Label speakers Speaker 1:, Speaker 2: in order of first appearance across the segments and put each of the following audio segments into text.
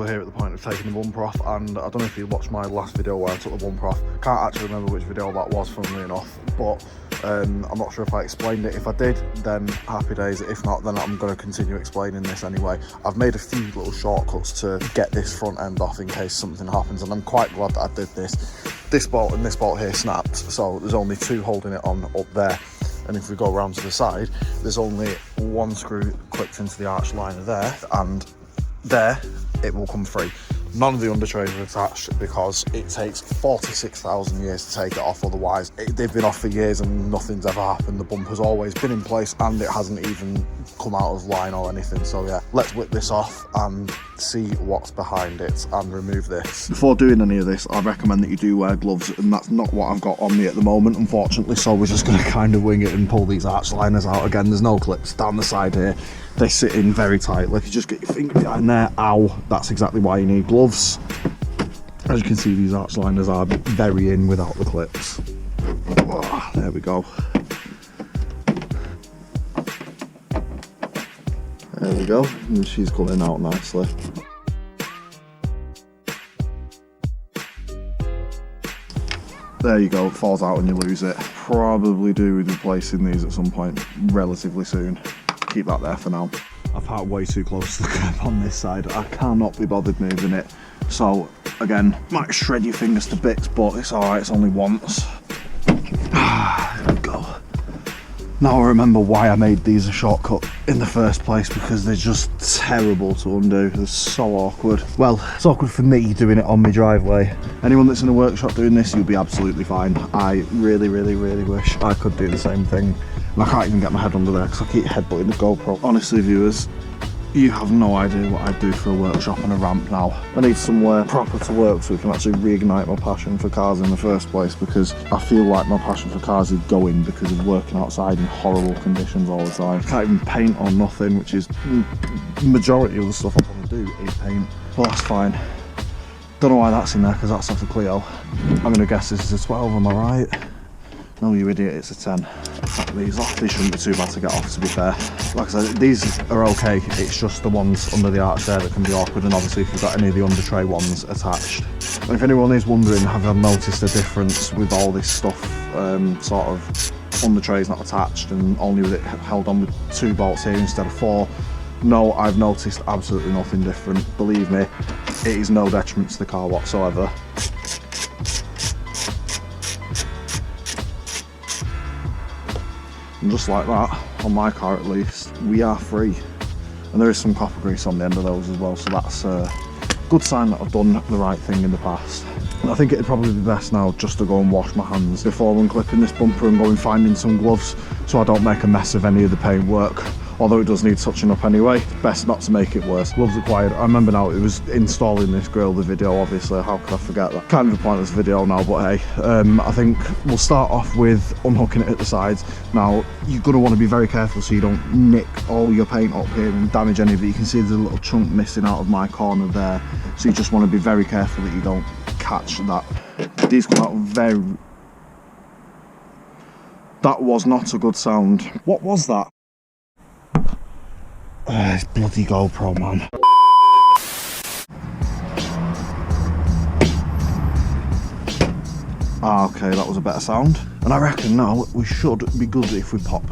Speaker 1: we're here at the point of taking the bumper off, and I don't know if you watched my last video where I took the bumper off. Can't actually remember which video that was, funnily enough, but I'm not sure if I explained it. If I did, then happy days. If not, then I'm going to continue explaining this anyway. I've made a few little shortcuts to get this front end off in case something happens, and I'm quite glad that I did this. This bolt and this bolt here snapped, so there's only two holding it on up there. And if we go around to the side, there's only one screw clipped into the arch liner there, and there it will come free. None of the under trays are attached because it takes 46,000 years to take it off otherwise. They've been off for years and nothing's ever happened. The bumper's always been in place and it hasn't even come out of line or anything. So yeah, let's whip this off and see what's behind it and remove this. Before doing any of this, I recommend that you do wear gloves, and that's not what I've got on me at the moment, unfortunately. So we're just going to kind of wing it and pull these arch liners out again. There's no clips down the side here. They sit in very tightly. If you just get your finger behind there, ow, that's exactly why you need gloves. As you can see, these arch liners are very in without the clips. Oh, there we go. There we go, and she's coming out nicely. There you go, it falls out and you lose it. Probably do with replacing these at some point relatively soon. Keep that there for now. I've had way too close to the curb on this side. I cannot be bothered moving it. So again, might shred your fingers to bits, but it's alright, it's only once. There we go. Now I remember why I made these a shortcut in the first place, because they're just terrible to undo. They're so awkward. Well, it's awkward for me doing it on my driveway. Anyone that's in a workshop doing this, you'll be absolutely fine. I really, really, really wish I could do the same thing. And I can't even get my head under there because I keep headbutting the GoPro. Honestly, viewers, you have no idea what I'd do for a workshop and a ramp now. I need somewhere proper to work so we can actually reignite my passion for cars in the first place, because I feel like my passion for cars is going because of working outside in horrible conditions all the time. I can't even paint or nothing, which is the majority of the stuff I want to do is paint. Well, that's fine. Don't know why that's in there because that's off the Clio. I'm going to guess this is a 12, am I right? No, you idiot, it's a 10. Take these off. These shouldn't be too bad to get off, to be fair. Like I said, these are okay. It's just the ones under the arch there that can be awkward, and obviously if you've got any of the under tray ones attached. And if anyone is wondering, have I noticed a difference with all this stuff, sort of under trays not attached and only with it held on with 2 bolts here instead of 4? No, I've noticed absolutely nothing different. Believe me, it is no detriment to the car whatsoever. And just like that, on my car at least, we are free. And there is some copper grease on the end of those as well, so that's a good sign that I've done the right thing in the past. And I think it'd probably be best now just to go and wash my hands before unclipping this bumper and going finding some gloves so I don't make a mess of any of the paintwork. Although it does need touching up anyway, best not to make it worse. Gloves required. I remember now, it was installing this grill, the video obviously, how could I forget that? Kind of a pointless video now, but hey, I think we'll start off with unhooking it at the sides. Now, you're going to want to be very careful so you don't nick all your paint up here and damage any of it. You can see there's a little chunk missing out of my corner there, so you just want to be very careful that you don't catch that. These come out very... That was not a good sound. What was that? It's bloody GoPro, man. Ah, okay, that was a better sound. And I reckon now we should be good if we pop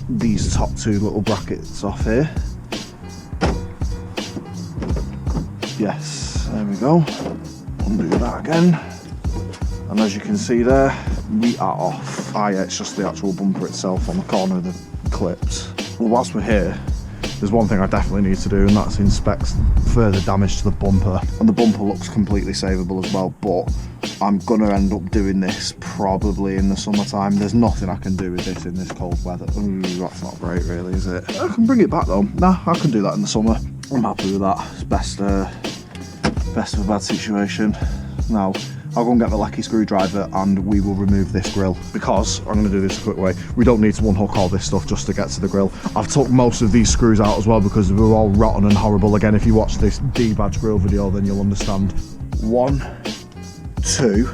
Speaker 1: these top 2 little brackets off here. Yes, there we go. Undo that again. And as you can see there, we are off. Ah yeah, it's just the actual bumper itself on the corner of the clips. Well, whilst we're here, there's one thing I definitely need to do, and that's inspect further damage to the bumper. And the bumper looks completely savable as well, but I'm gonna end up doing this probably in the summertime. There's nothing I can do with this in this cold weather. Ooh, that's not great really, is it? I can bring it back though. Nah, I can do that in the summer. I'm happy with that. It's best of a bad situation. Now, I'll go and get the Lecky screwdriver and we will remove this grill, because I'm going to do this a quick way. We don't need to unhook all this stuff just to get to the grill. I've took most of these screws out as well because they were all rotten and horrible. Again, if you watch this D-badge grill video, then you'll understand. 1, 2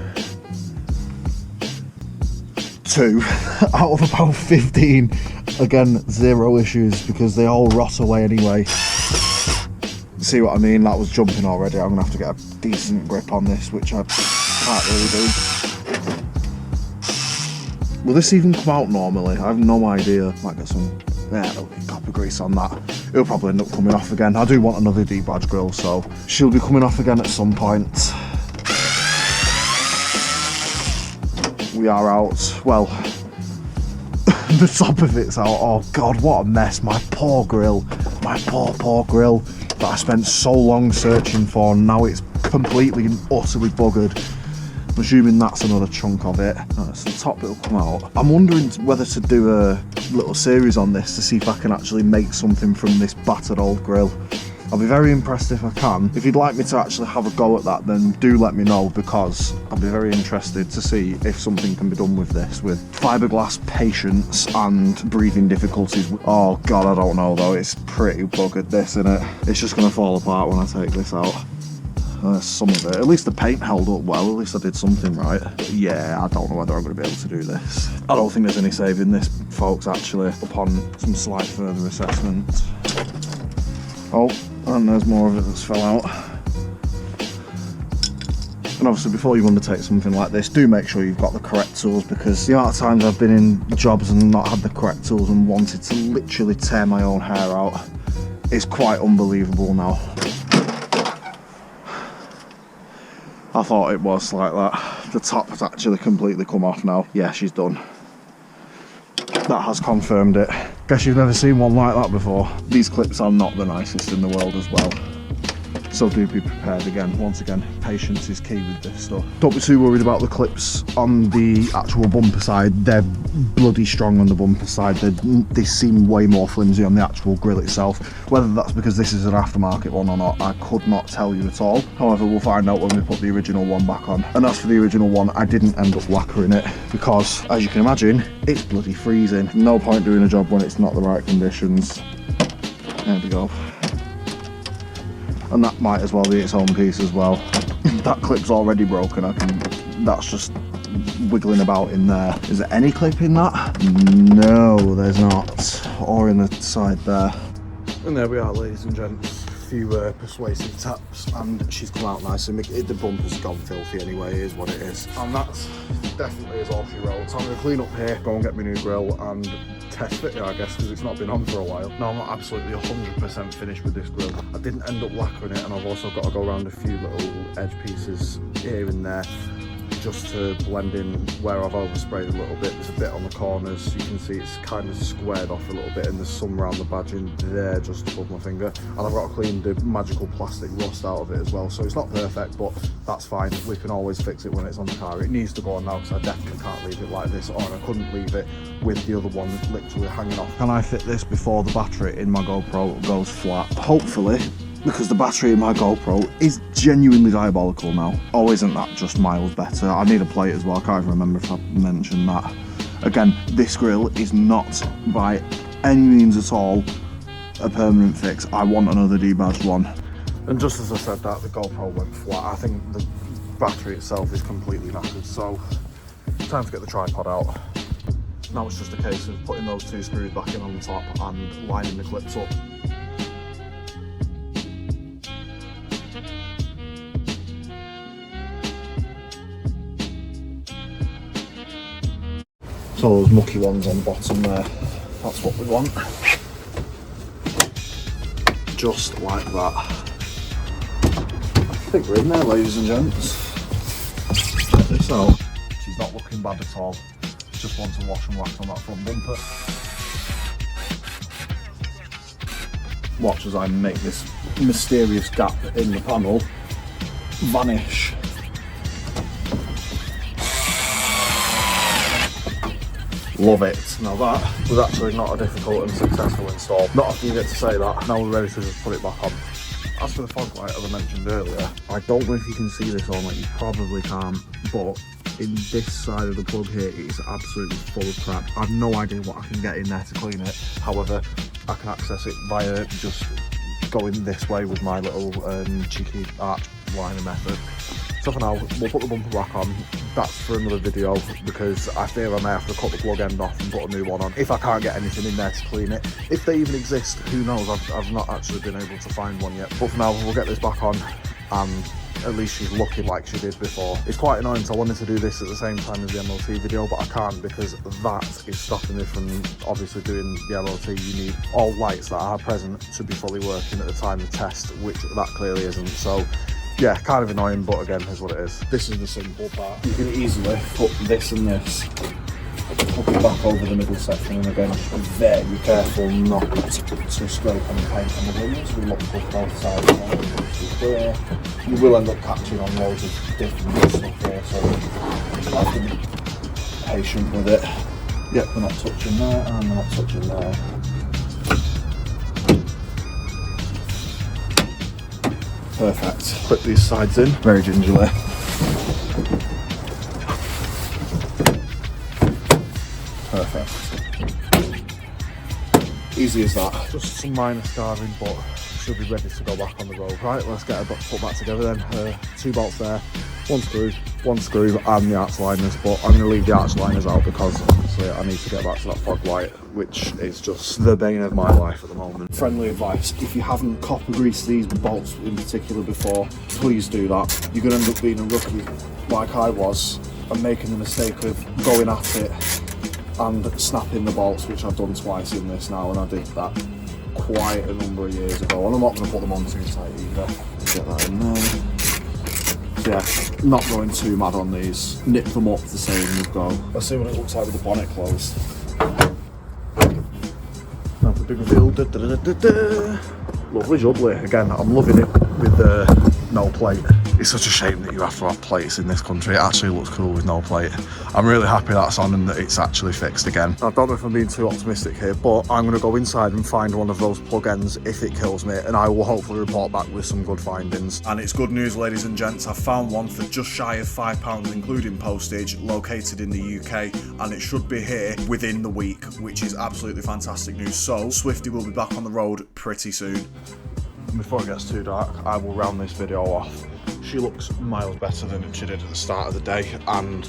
Speaker 1: out of about 15. Again, 0 issues because they all rot away anyway. See what I mean? That was jumping already. I'm gonna have to get a decent grip on this, which I can't really do. Will this even come out normally? I have no idea. Might get some copper grease on that. It'll probably end up coming off again. I do want another debadge grill, so she'll be coming off again at some point. We are out. Well, the top of it's out. Oh God, what a mess. My poor grill. My poor grill that I spent so long searching for, and now it's completely and utterly buggered. I'm assuming that's another chunk of it. That's the top, it'll come out. I'm wondering whether to do a little series on this to see if I can actually make something from this battered old grill. I'll be very impressed if I can. If you'd like me to actually have a go at that, then do let me know, because I'll be very interested to see if something can be done with this, with fiberglass patience and breathing difficulties. Oh God, I don't know though. It's pretty buggered, this, isn't it? It's just gonna fall apart when I take this out. Some of it. At least the paint held up well. At least I did something right. But yeah, I don't know whether I'm going to be able to do this. I don't think there's any saving this, folks, actually, upon some slight further assessment. Oh, and there's more of it that's fell out. And obviously, before you undertake something like this, do make sure you've got the correct tools, because the amount of times I've been in jobs and not had the correct tools and wanted to literally tear my own hair out is quite unbelievable now. I thought it was like that. The top has actually completely come off now. Yeah, she's done. That has confirmed it. Guess you've never seen one like that before. These clips are not the nicest in the world as well. So do be prepared again. Once again, patience is key with this stuff. Don't be too worried about the clips on the actual bumper side. They're bloody strong on the bumper side. They seem way more flimsy on the actual grill itself. Whether that's because this is an aftermarket one or not, I could not tell you at all. However, we'll find out when we put the original one back on. And as for the original one, I didn't end up lacquering it because, as you can imagine, it's bloody freezing. No point doing a job when it's not the right conditions. There we go. And that might as well be its own piece as well. That clip's already broken. That's just wiggling about in there. Is there any clip in that? No, there's not. Or in the side there. And there we are, ladies and gents. A few persuasive taps, and she's come out nice. And the bumper's gone filthy anyway, it is what it is. And that's definitely is all she wrote. So I'm going to clean up here, go and get my new grill, and test fit it, I guess, because it's not been on for a while. No, I'm not absolutely 100% finished with this grill. I didn't end up lacquering it, and I've also got to go around a few little edge pieces here and there just to blend in where I've oversprayed a little bit. There's a bit on the corners, you can see it's kind of squared off a little bit, and there's some around the badging there just above my finger. And I've got to clean the magical plastic rust out of it as well, so it's not perfect, but that's fine. We can always fix it when it's on the car. It needs to go on now, because I definitely can't leave it like this, or I couldn't leave it with the other one literally hanging off. Can I fit this before the battery in my GoPro goes flat? Hopefully, because the battery in my GoPro is genuinely diabolical now. Oh, isn't that just miles better? I need a plate as well. I can't even remember if I mentioned that. Again, this grill is not by any means at all a permanent fix. I want another debadged one. And just as I said that, the GoPro went flat. I think the battery itself is completely knackered, so time to get the tripod out. Now it's just a case of putting those two screws back in on the top and lining the clips up. So those mucky ones on the bottom there, that's what we want. Just like that. I think we're in there, ladies and gents. Check this out. She's not looking bad at all. Just want to wash and wax on that front bumper. Watch as I make this mysterious gap in the panel vanish. Love it. Now that was actually not a difficult and successful install. Not often you get to say that. Now we're ready to just put it back on. As for the fog light, as I mentioned earlier, I don't know if you can see this or not, you probably can't, but in this side of the plug here, it is absolutely full of crap. I have no idea what I can get in there to clean it. However, I can access it via just going this way with my little cheeky arch liner method. So for now, we'll put the bumper back on. That's for another video, because I fear I may have to cut the plug end off and put a new one on if I can't get anything in there to clean it. If they even exist, who knows? I've not actually been able to find one yet. But for now, we'll get this back on, and at least she's looking like she did before. It's quite annoying, so I wanted to do this at the same time as the MOT video, but I can't because that is stopping me from obviously doing the MOT. You need all lights that are present to be fully working at the time of test, which that clearly isn't. So yeah, kind of annoying, but again, here's what it is. This is the simple part. You can easily put this and this, put it back over the middle section, and again, just be very careful not to scrape on the paint on the wheels. We look for both sides clear. You will end up catching on loads of different stuff here, so you have to be patient with it. Yep, we're not touching there, and we're not touching there. Perfect. Clip these sides in very gingerly. Perfect. Easy as that. Just some minor scarring, but should be ready to go back on the road. Right, let's get her put back together then. 2 bolts there, 1 screw, and the arch liners. But I'm going to leave the arch liners out because obviously I need to get back to that fog light, which is just the bane of my life at the moment. Friendly advice: if you haven't copper greased these bolts in particular before, please do that. You're going to end up being a rookie like I was and making the mistake of going at it and snapping the bolts, which I've done twice in this now, and I did that quite a number of years ago, and I'm not going to put them on too tight either. Get that in there. So yeah, not going too mad on these. Nip them up the same with go. Let's see what it looks like with the bonnet closed. Now the big reveal. Da, da, da, da, da. Lovely jubbly. Again, I'm loving it with the no plate. It's such a shame that you have to have plates in this country. It actually looks cool with no plate. I'm really happy that's on and that it's actually fixed again. I don't know if I'm being too optimistic here, but I'm going to go inside and find one of those plug ends if it kills me, and I will hopefully report back with some good findings. And it's good news, ladies and gents. I found one for just shy of £5 including postage, located in the UK, and it should be here within the week, which is absolutely fantastic news. So Swifty will be back on the road pretty soon. Before it gets too dark, I will round this video off. She looks miles better than she did at the start of the day, and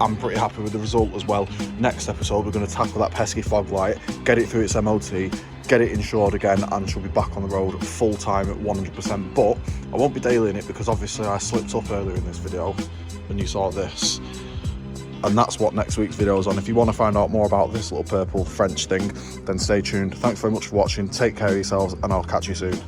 Speaker 1: I'm pretty happy with the result as well. Next episode, we're going to tackle that pesky fog light, get it through its MOT, get it insured again, and she'll be back on the road full time at 100%. But I won't be dailying it because obviously I slipped up earlier in this video and you saw this. And that's what next week's video is on. If you want to find out more about this little purple French thing, then stay tuned. Thanks very much for watching. Take care of yourselves, and I'll catch you soon.